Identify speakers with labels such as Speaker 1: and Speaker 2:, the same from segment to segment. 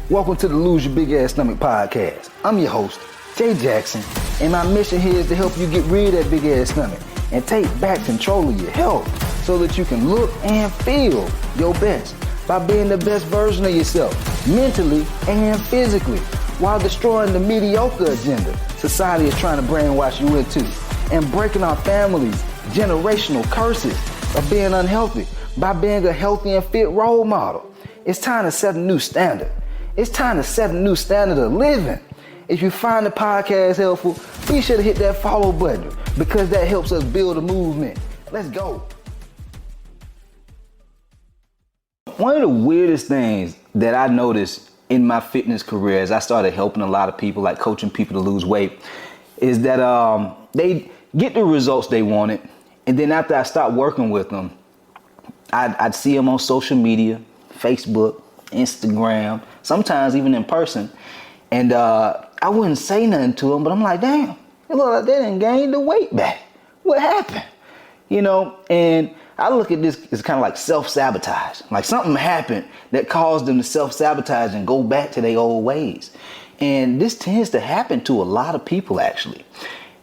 Speaker 1: Welcome to the Lose Your Big Ass Stomach podcast. I'm your host, Jay Jackson, and my mission here is to help you get rid of that big ass stomach and take back control of your health so that you can look and feel your best by being the best version of yourself, mentally and physically, while destroying the mediocre agenda society is trying to brainwash you into, and breaking our families' generational curses of being unhealthy by being a healthy and fit role model. It's time to set a new standard. It's time to set a new standard of living. If you find the podcast helpful, be sure to hit that follow button because that helps us build a movement. Let's go. One of the weirdest things that I noticed in my fitness career as I started helping a lot of people, like coaching people to lose weight, is that they get the results they wanted. And then after I stopped working with them, I'd see them on social media, Facebook, Instagram, sometimes even in person. And I wouldn't say nothing to them, but I'm like, damn, it look like they didn't gain the weight back. What happened? You know, and I look at this as kind of like self-sabotage. Like something happened that caused them to self-sabotage and go back to their old ways. And this tends to happen to a lot of people, actually.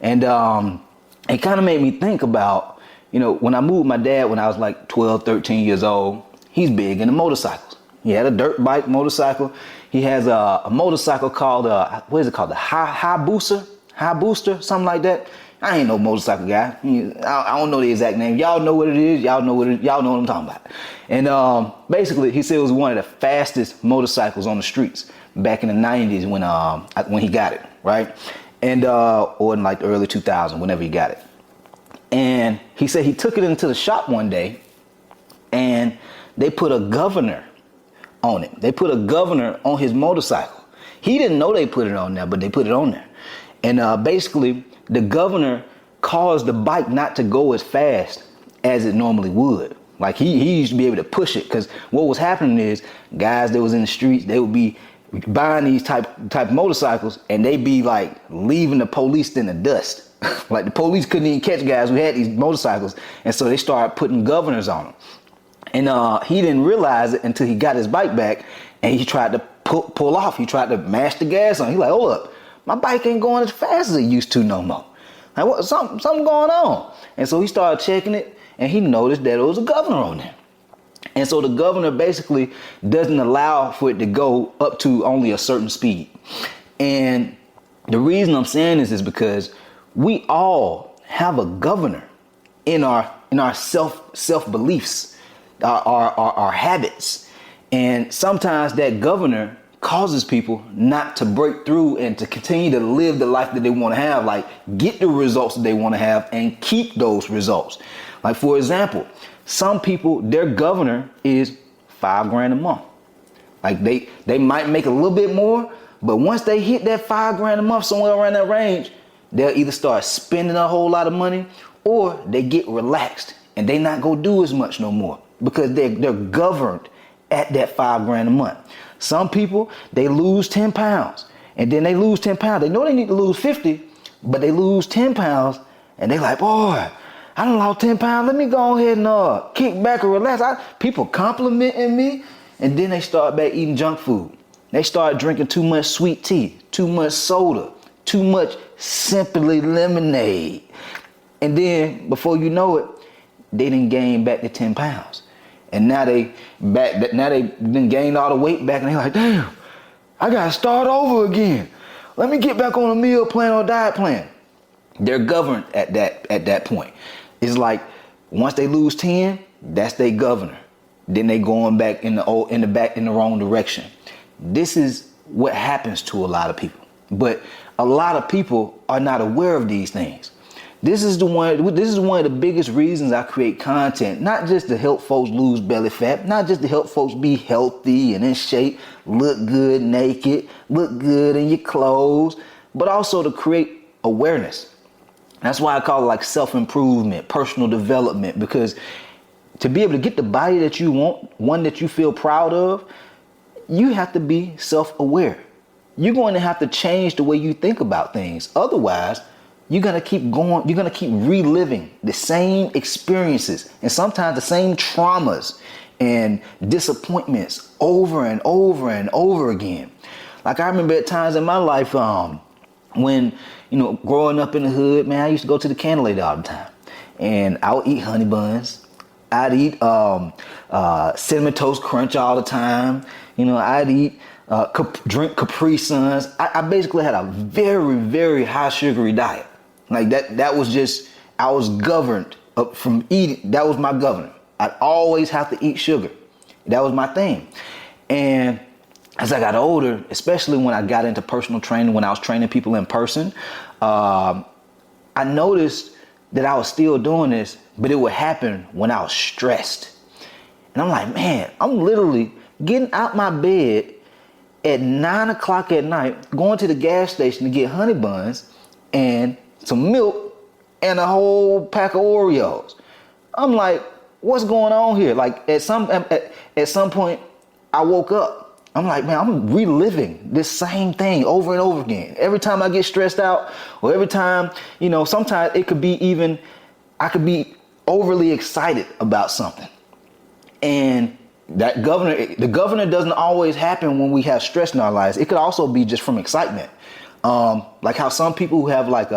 Speaker 1: And it kind of made me think about, you know, when I moved my dad when I was like 12, 13 years old, he's big into motorcycles. He had a dirt bike motorcycle. He has a motorcycle called, what is it called? The high booster, something like that. I ain't no motorcycle guy. I don't know the exact name. Y'all know what it is. Y'all know what I'm talking about. And basically, he said it was one of the fastest motorcycles on the streets back in the 90s when he got it, right? And or in like the early 2000s, whenever he got it. And he said he took it into the shop one day, and they put a governor on it. They put a governor on his motorcycle. He didn't know they put it on there, but they put it on there. And basically, the governor caused the bike not to go as fast as it normally would. Like he used to be able to push it, because what was happening is guys that was in the streets, they would be buying these type motorcycles, and they'd be like leaving the police in the dust. Like the police couldn't even catch guys who had these motorcycles, and so they started putting governors on them. And he didn't realize it until he got his bike back, and he tried to pull off. He tried to mash the gas on. He's like, hold up, my bike ain't going as fast as it used to no more. Like, what? Something going on. And so he started checking it, and he noticed that it was a governor on there. And so the governor basically doesn't allow for it to go up to only a certain speed. And the reason I'm saying this is because we all have a governor in our self beliefs, our habits. And sometimes that governor causes people not to break through and to continue to live the life that they want to have, like get the results that they want to have and keep those results. Like, for example, some people, their governor is $5,000 a month. Like they might make a little bit more, but once they hit that $5,000 a month, somewhere around that range, they'll either start spending a whole lot of money, or they get relaxed and they not go do as much no more because they're governed at that $5,000 a month. Some people, they lose 10 pounds, and then they lose 10 pounds. They know they need to lose 50, but they lose 10 pounds, and they like, boy, I done lost 10 pounds. Let me go ahead and kick back and relax. People complimenting me, and then they start back eating junk food. They start drinking too much sweet tea, too much soda, too much Simply lemonade. And then before you know it, they done gained back the 10 pounds. And now they done gained all the weight back, and they're like, damn, I gotta start over again. Let me get back on a meal plan or diet plan. They're governed at that point. It's like once they lose 10, that's their governor. Then they going back in the wrong direction. This is what happens to a lot of people. But a lot of people are not aware of these things. This is one of the biggest reasons I create content, not just to help folks lose belly fat, not just to help folks be healthy and in shape, look good naked, look good in your clothes, but also to create awareness. That's why I call it like self-improvement, personal development, because to be able to get the body that you want, one that you feel proud of, you have to be self-aware. You're going to have to change the way you think about things. Otherwise, you're going to keep going. You're going to keep reliving the same experiences and sometimes the same traumas and disappointments over and over and over again. Like I remember at times in my life, when, growing up in the hood, man, I used to go to the Candlelight all the time. And I would eat honey buns. I'd eat Cinnamon Toast Crunch all the time. I'd eat, drink Capri Suns. I basically had a very, very high sugary diet. Like that was just, I was governed up from eating. That was my governor. I'd always have to eat sugar. That was my thing. And as I got older, especially when I got into personal training, when I was training people in person, I noticed that I was still doing this, but it would happen when I was stressed. And I'm like, man, I'm literally getting out my bed at 9 o'clock at night, going to the gas station to get honey buns and some milk and a whole pack of Oreos. I'm like, what's going on here? Like at some point I woke up. I'm like, man, I'm reliving this same thing over and over again. Every time I get stressed out, or every time, sometimes it could be even, I could be overly excited about something. And the governor doesn't always happen when we have stress in our lives. It could also be just from excitement. Like how some people who have like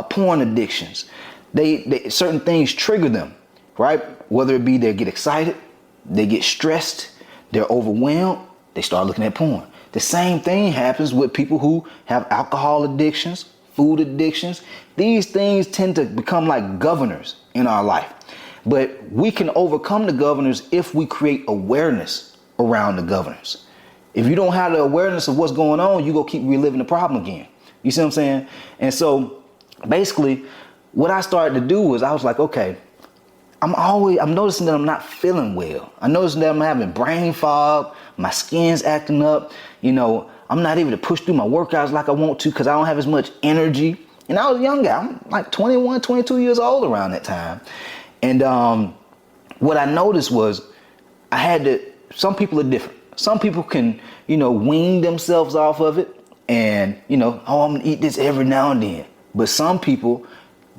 Speaker 1: porn addictions, they certain things trigger them, right? Whether it be they get excited, they get stressed, they're overwhelmed, they start looking at porn. The same thing happens with people who have alcohol addictions, food addictions. These things tend to become like governors in our life. But we can overcome the governors if we create awareness around the governors. If you don't have the awareness of what's going on, you're going to keep reliving the problem again. You see what I'm saying? And so basically what I started to do was I was like, okay, I'm noticing that I'm not feeling well. I noticing that I'm having brain fog. My skin's acting up. I'm not able to push through my workouts like I want to because I don't have as much energy. And I was a young guy. I'm like 21, 22 years old around that time. And what I noticed was some people are different. Some people can, wean themselves off of it and, I'm going to eat this every now and then. But some people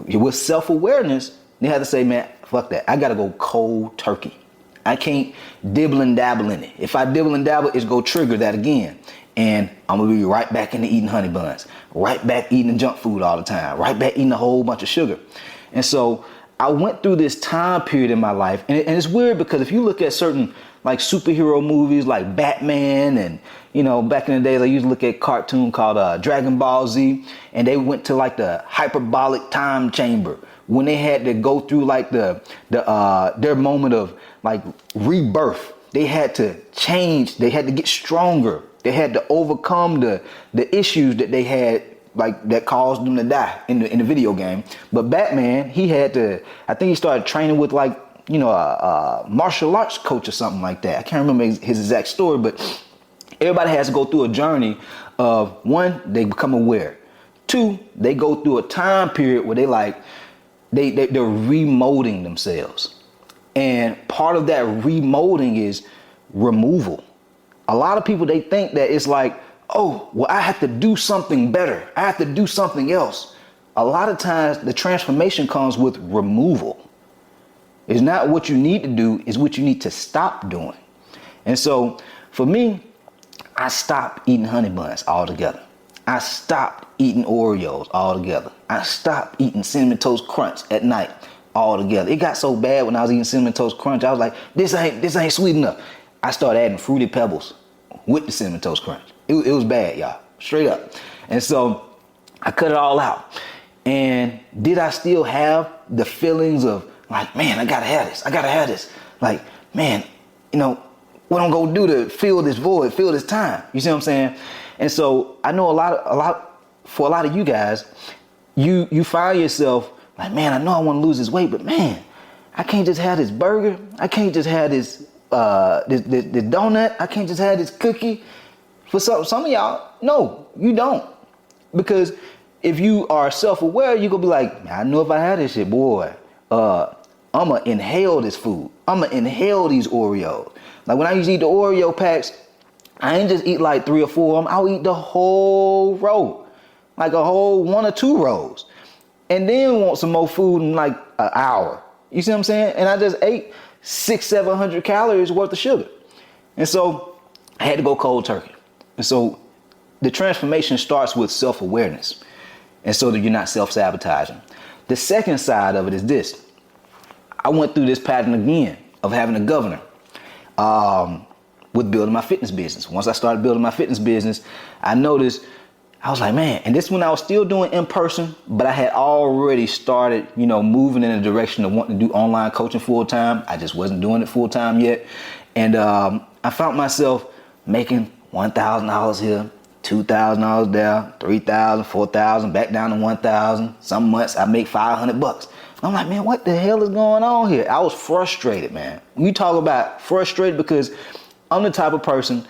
Speaker 1: with self-awareness, they have to say, man, fuck that. I got to go cold turkey. I can't dibble and dabble in it. If I dibble and dabble, it's going to trigger that again. And I'm going to be right back into eating honey buns, right back eating junk food all the time, right back eating a whole bunch of sugar. And so I went through this time period in my life. And it's weird because if you look at certain like superhero movies like Batman and, back in the days, I used to look at a cartoon called Dragon Ball Z, and they went to like the hyperbolic time chamber when they had to go through like their moment of like rebirth. They had to change. They had to get stronger. They had to overcome the issues that they had, like that caused them to die in the video game. But Batman, I think he started training with like, a martial arts coach or something like that. I can't remember his exact story, but everybody has to go through a journey of, one, they become aware. Two, they go through a time period where they're remolding themselves. And part of that remolding is removal. A lot of people, they think that it's like, oh, well, I have to do something better. I have to do something else. A lot of times the transformation comes with removal. It's not what you need to do, it's what you need to stop doing. And so for me, I stopped eating honey buns altogether. I stopped eating Oreos altogether. I stopped eating Cinnamon Toast Crunch at night altogether. It got so bad when I was eating Cinnamon Toast Crunch, I was like, this ain't sweet enough. I started adding Fruity Pebbles with the Cinnamon Toast Crunch. It was bad, y'all, straight up. And so I cut it all out. And did I still have the feelings of like, man, I gotta have this. Like, man, what I'm gonna do to fill this void, fill this time. You see what I'm saying? And so I know for a lot of you guys, you find yourself like, man, I know I want to lose this weight, but man, I can't just have this burger. I can't just have this donut. I can't just have this cookie. For some of y'all, no, you don't. Because if you are self-aware, you're gonna be like, man, I know if I had this shit, boy, I'm gonna inhale this food. I'm gonna inhale these Oreos. Like when I used to eat the Oreo packs, I ain't just eat like 3 or 4 of them. I'll eat the whole row, like a whole 1 or 2 rows, and then want some more food in like an hour. You see what I'm saying? And I just ate 600-700 calories worth of sugar. And so I had to go cold turkey. And so the transformation starts with self-awareness, and so that you're not self-sabotaging. The second side of it is this. I went through this pattern again of having a governor with building my fitness business. Once I started building my fitness business, I noticed, I was like, man, and this when I was still doing in person, but I had already started, moving in the direction of wanting to do online coaching full time. I just wasn't doing it full time yet. And I found myself making $1,000 here, $2,000 there, $3,000, $4,000, back down to $1,000. Some months I make $500. I'm like, man, what the hell is going on here? I was frustrated, man. You talk about frustrated because I'm the type of person,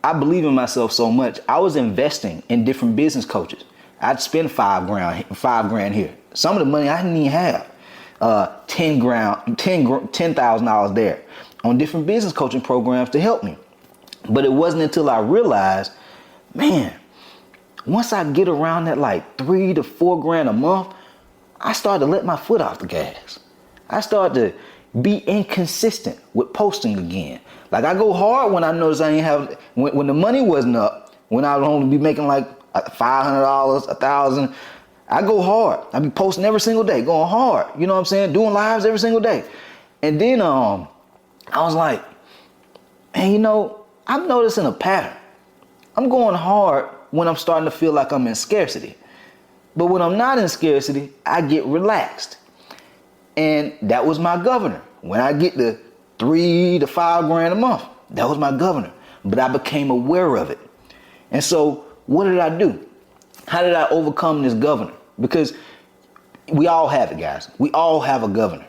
Speaker 1: I believe in myself so much. I was investing in different business coaches. I'd spend $5,000 here. Some of the money I didn't even have. $10,000 there on different business coaching programs to help me. But it wasn't until I realized, man, once I get around that like $3,000 to $4,000 a month, I started to let my foot off the gas. I started to be inconsistent with posting again. Like I go hard when I notice I ain't have, when the money wasn't up, when I would only be making like $500, $1,000, I go hard. I be posting every single day, going hard. You know what I'm saying? Doing lives every single day. And then I was like, man, I'm noticing a pattern. I'm going hard when I'm starting to feel like I'm in scarcity. But when I'm not in scarcity, I get relaxed. And that was my governor. When I get the $3,000 to $5,000 a month, that was my governor. But I became aware of it. And so what did I do? How did I overcome this governor? Because we all have it, guys. We all have a governor.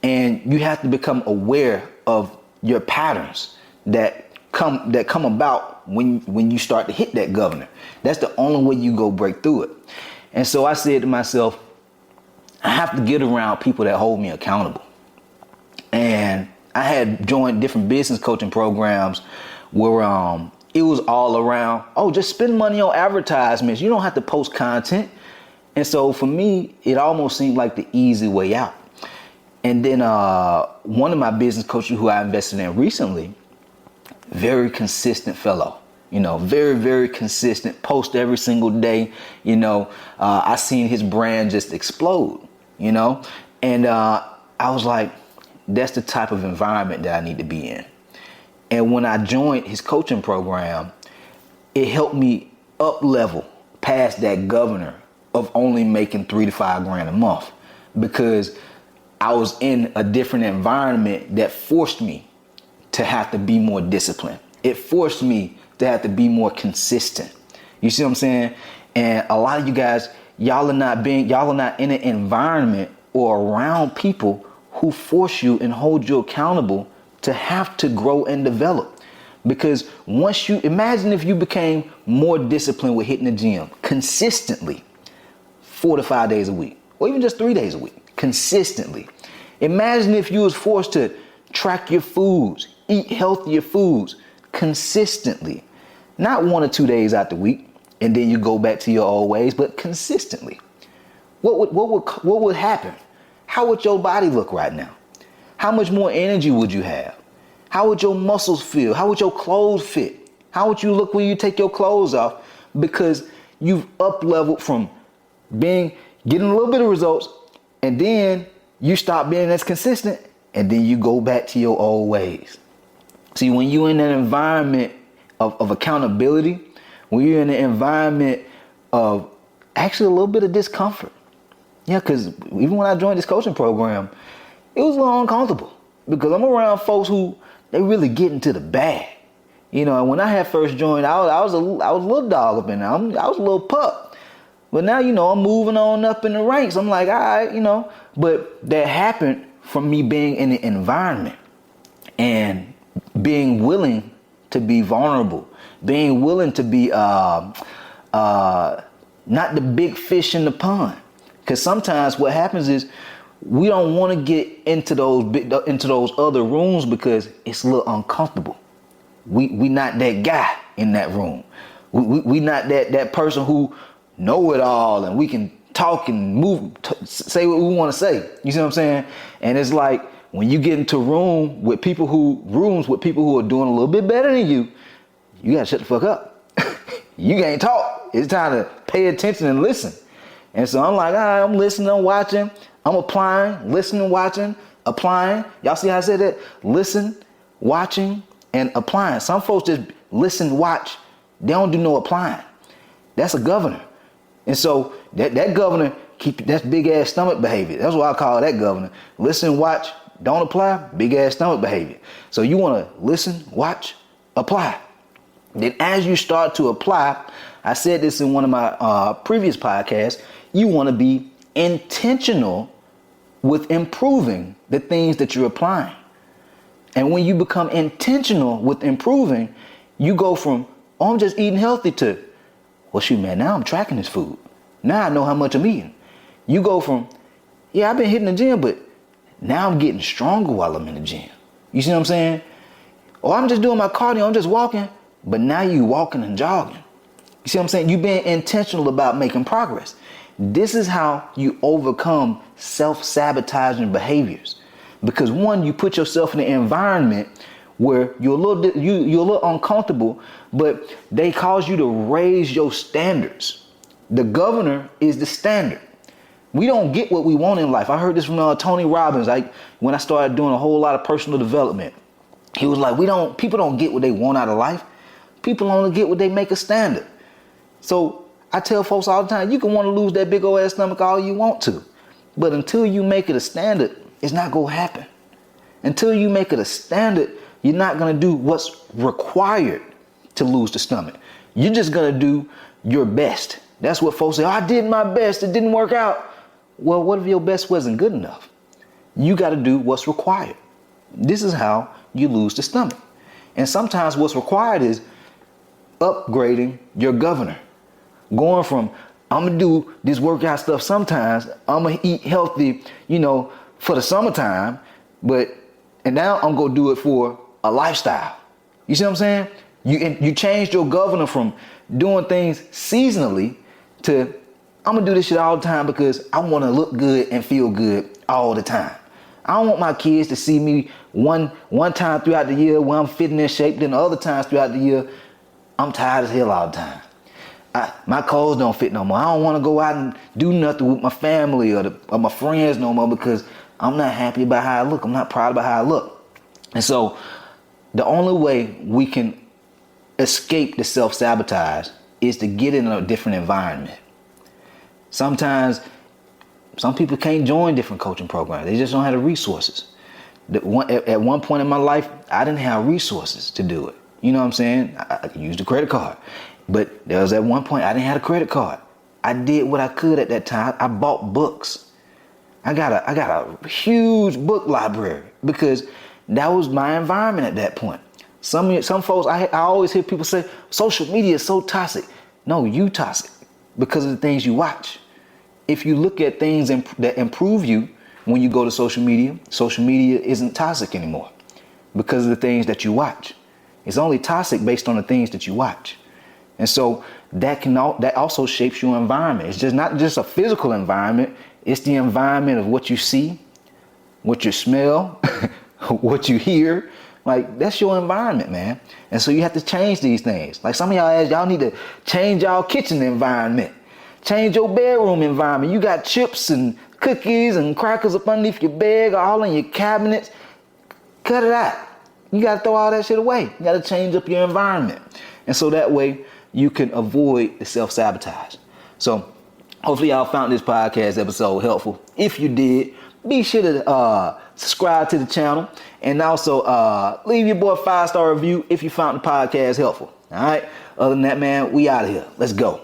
Speaker 1: And you have to become aware of your patterns that come about when you start to hit that governor. That's the only way you go break through it. And so I said to myself, I have to get around people that hold me accountable. And I had joined different business coaching programs where it was all around, just spend money on advertisements. You don't have to post content. And so for me, it almost seemed like the easy way out. And then one of my business coaches who I invested in recently, very consistent fellow, very, very consistent, post every single day. I seen his brand just explode, and I was like, that's the type of environment that I need to be in. And when I joined his coaching program, it helped me up level past that governor of only making $3,000 to $5,000 a month, because I was in a different environment that forced me to have to be more disciplined. It forced me to have to be more consistent. You see what I'm saying? And a lot of you guys, y'all are not in an environment or around people who force you and hold you accountable to have to grow and develop. Because once you imagine if you became more disciplined with hitting the gym consistently 4 to 5 days a week, or even just 3 days a week, consistently. Imagine if you was forced to track your foods, eat healthier foods consistently, not 1 or 2 days out the week, and then you go back to your old ways, but consistently. What would happen? How would your body look right now? How much more energy would you have? How would your muscles feel? How would your clothes fit? How would you look when you take your clothes off? Because you've up leveled from getting a little bit of results, and then you stop being as consistent, and then you go back to your old ways. See, when you're in an environment of accountability, when you're in an environment of actually a little bit of discomfort. Yeah, because even when I joined this coaching program, it was a little uncomfortable because I'm around folks who they really get into the bag. And when I had first joined, I was a little dog up in there. I was a little pup. But now, I'm moving on up in the ranks. I'm like, all right, but that happened from me being in the environment and being willing to be vulnerable, being willing to be not the big fish in the pond. Because sometimes what happens is we don't want to get into those other rooms because it's a little uncomfortable. We not that guy in that room. We not that person who know it all and we can talk and move, say what we want to say. You see what I'm saying? And it's like when you get into rooms with people who are doing a little bit better than you, you gotta shut the fuck up. You can't talk. It's time to pay attention and listen. And so I'm like, all right, I'm listening, I'm watching, I'm applying, listening, watching, applying. Y'all see how I said that? Listen, watching, and applying. Some folks just listen, watch. They don't do no applying. That's a governor. And so that governor that's big ass stomach behavior. That's what I call that governor. Listen, watch, don't apply, big ass stomach behavior. So you want to listen, watch, apply. Then as you start to apply, I said this in one of my previous podcasts, you want to be intentional with improving the things that you're applying. And when you become intentional with improving, you go from, oh, I'm just eating healthy to, well, shoot, man, now I'm tracking this food. Now I know how much I'm eating. You go from, yeah, I've been hitting the gym, but now I'm getting stronger while I'm in the gym. You see what I'm saying? Or I'm just doing my cardio, I'm just walking, but now you walking and jogging. You see what I'm saying? You're being intentional about making progress. This is how you overcome self-sabotaging behaviors. Because one, you put yourself in an environment where you're a little uncomfortable, but they cause you to raise your standards. The governor is the standard. We don't get what we want in life. I heard this from Tony Robbins. When I started doing a whole lot of personal development, he was like, people don't get what they want out of life. People only get what they make a standard. So I tell folks all the time, you can want to lose that big old ass stomach all you want to, but until you make it a standard, it's not going to happen. Until you make it a standard, you're not going to do what's required to lose the stomach. You're just going to do your best. That's what folks say, oh, I did my best, it didn't work out. Well, what if your best wasn't good enough? You got to do what's required. This is how you lose the stomach. And sometimes what's required is upgrading your governor. Going from, I'm going to do this workout stuff sometimes, I'm going to eat healthy, for the summertime, and now I'm going to do it for a lifestyle. You see what I'm saying? You changed your governor from doing things seasonally to, I'm going to do this shit all the time because I want to look good and feel good all the time. I don't want my kids to see me one time throughout the year where I'm fitting in shape, then the other times throughout the year, I'm tired as hell all the time. My clothes don't fit no more. I don't want to go out and do nothing with my family or my friends no more because I'm not happy about how I look. I'm not proud about how I look. And so the only way we can escape the self-sabotage is to get in a different environment. Sometimes some people can't join different coaching programs. They just don't have the resources. At one point in my life, I didn't have resources to do it. You know what I'm saying? I could use the credit card. But there was at one point I didn't have a credit card. I did what I could at that time. I bought books. I got a huge book library because that was my environment at that point. Some folks, I always hear people say, social media is so toxic. No, you toxic because of the things you watch. If you look at things that improve you when you go to social media isn't toxic anymore because of the things that you watch. It's only toxic based on the things that you watch. And so that also shapes your environment. It's just not just a physical environment. It's the environment of what you see, what you smell, what you hear. Like, that's your environment, man. And so you have to change these things. Like some of y'all need to change y'all kitchen environment. Change your bedroom environment. You got chips and cookies and crackers up underneath your bed, all in your cabinets. Cut it out. You got to throw all that shit away. You got to change up your environment. And so that way you can avoid the self-sabotage. So hopefully y'all found this podcast episode helpful. If you did, be sure to subscribe to the channel and also leave your boy a 5-star review if you found the podcast helpful. All right. Other than that, man, we out of here. Let's go.